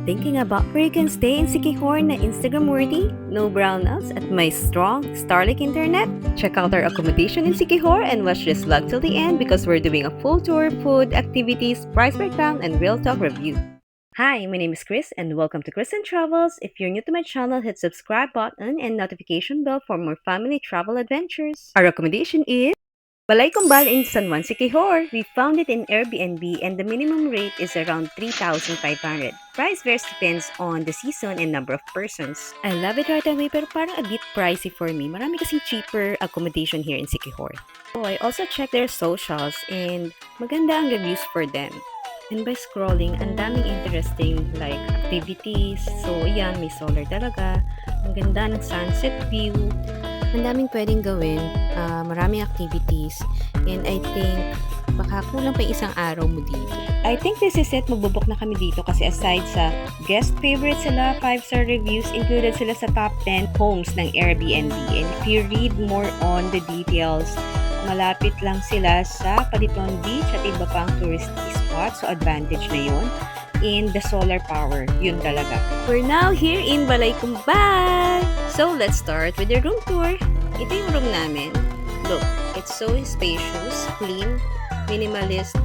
Thinking about where you can stay in Siquijor na Instagram-worthy? No brownouts at my strong Starlink internet? Check out our accommodation in Siquijor and watch this vlog till the end because we're doing a full tour, food, activities, price breakdown, and real talk review. Hi, my name is Chris and welcome to Chris and Travels. If you're new to my channel, hit subscribe button and notification bell for more family travel adventures. Our accommodation is Balai Kumbal in San Juan, Siquijor. We found it in Airbnb and the minimum rate is around 3,500. Price varies depends on the season and number of persons. I love it right away pero parang a bit pricey for me. Marami kasing cheaper accommodation here in Siquijor. So I also checked their socials and maganda ang reviews for them. And by scrolling, ang daming interesting like activities. So ayan, may solar talaga. Ang ganda ng sunset view. Ang daming pwedeng gawin, maraming activities, and I think baka kulang pa isang araw mo dito. I think this is it, magbubok na kami dito kasi aside sa guest favorite sila, 5-star reviews, included sila sa top 10 homes ng Airbnb. And if you read more on the details, malapit lang sila sa Paliton Beach at iba pang touristy spots, so advantage na yun. In the solar power, yun talaga. We're now here in Balai Kumbal! So, let's start with the room tour. Ito yung room namin. Look, it's so spacious, clean, minimalist,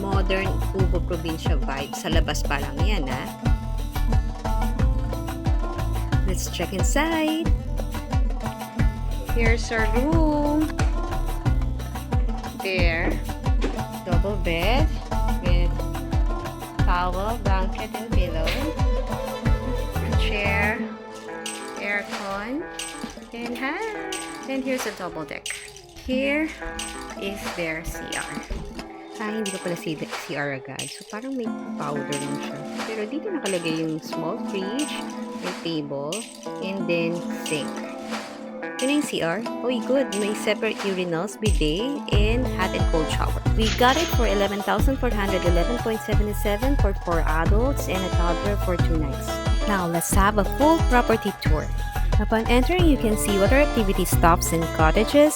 modern, Ubo probinsya vibe. Sa labas pa lang yan, ha? Let's check inside. Here's our room. There. Double bed with towel, blanket, and pillow. Chair. Aircon. And here's a double deck. Here is their CR. Hindi ko pala CR guys. So parang may powder lang siya. Pero dito nakalagay yung small fridge, may table, and then sink. Yun yung CR. Oy, good. May separate urinals, bidet, and hot and cold shower. We got it for 11,411.77 for 4 adults and a toddler for 2 nights. Now, let's have a full property tour. Upon entering, you can see water activity stops and cottages.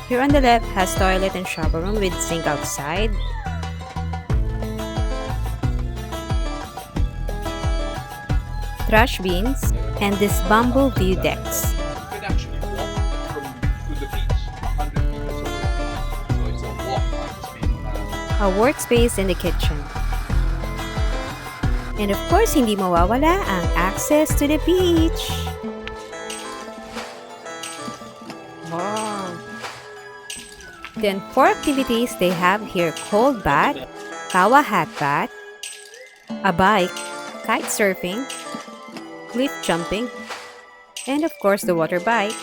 Here on the left has toilet and shower room with sink outside. Trash bins, and this bamboo view decks. You could actually walk to the beach 100 meters away. So it's a walk, not just being A workspace in the kitchen. And of course, hindi mawawala ang access to the beach. Wow! Then for activities, they have here cold bath, kawa hat bath, a bike, kite surfing, cliff jumping, and of course the water bike.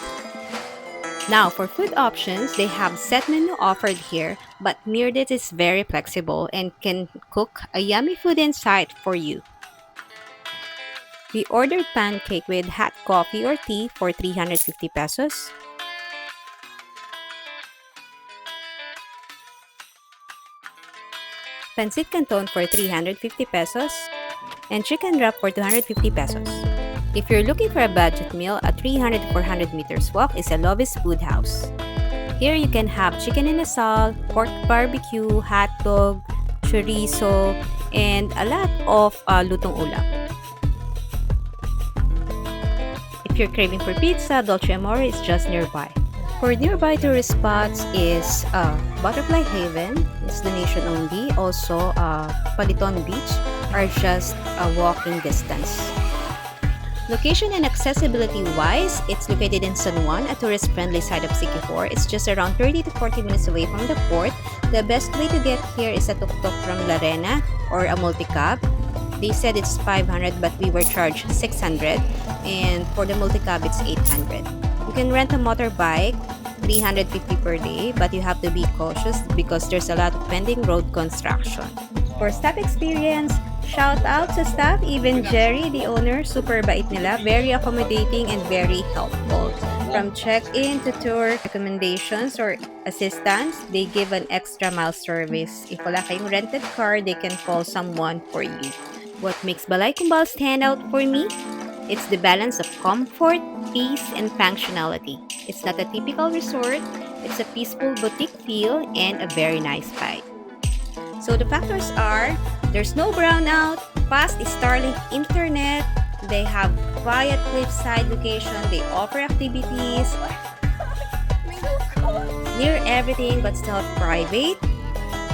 Now for food options, they have set menu offered here, but Meredith is very flexible and can cook a yummy food inside for you. We ordered pancake with hot coffee or tea for 350 pesos. Pancit canton for 350 pesos. And chicken wrap for 250 pesos. If you're looking for a budget meal, a 300 to 400 meters walk is a Lovis Food House. Here you can have chicken in asal, pork barbecue, hot dog, chorizo, and a lot of lutong ulam. If you're craving for pizza, Dolce Amore is just nearby. For nearby tourist spots is Butterfly Haven, it's donation only. Also, Paliton Beach are just a walking distance. Location and accessibility wise, it's located in San Juan, a tourist-friendly side of Siquijor. It's just around 30 to 40 minutes away from the port. The best way to get here is a tuk-tuk from Larena or a multi-cab. They said it's 500 but we were charged 600, and for the multi-cab it's 800. You can rent a motorbike, 350 per day, but you have to be cautious because there's a lot of pending road construction. For staff experience, shout out sa staff, even Jerry, the owner, super bait nila, very accommodating and very helpful. From check-in to tour recommendations or assistance, they give an extra mile service. If wala kayong rented car, they can call someone for you. What makes Balai Kumbal stand out for me? It's the balance of comfort, peace, and functionality. It's not a typical resort, it's a peaceful boutique feel and a very nice vibe. So the factors are, there's no brownout, fast Starlink internet, they have quiet cliffside location, they offer activities, near everything but still private,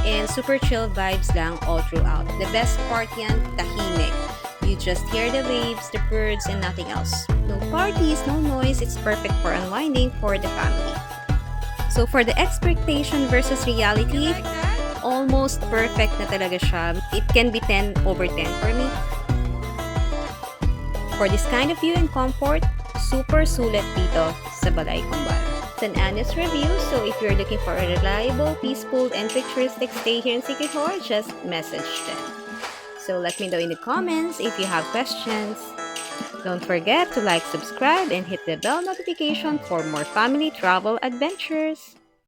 and super chill vibes lang all throughout. The best part yan, tahimik. You just hear the waves, the birds, and nothing else. No parties, no noise, it's perfect for unwinding for the family. So for the expectation versus reality, almost perfect na talaga siya. It can be 10 over 10 for me. For this kind of view and comfort, super sulit dito sa Balai Kumbal. It's an honest review, so if you're looking for a reliable, peaceful, and picturesque stay here in Siquijor, just message them. So let me know in the comments if you have questions. Don't forget to like, subscribe, and hit the bell notification for more family travel adventures.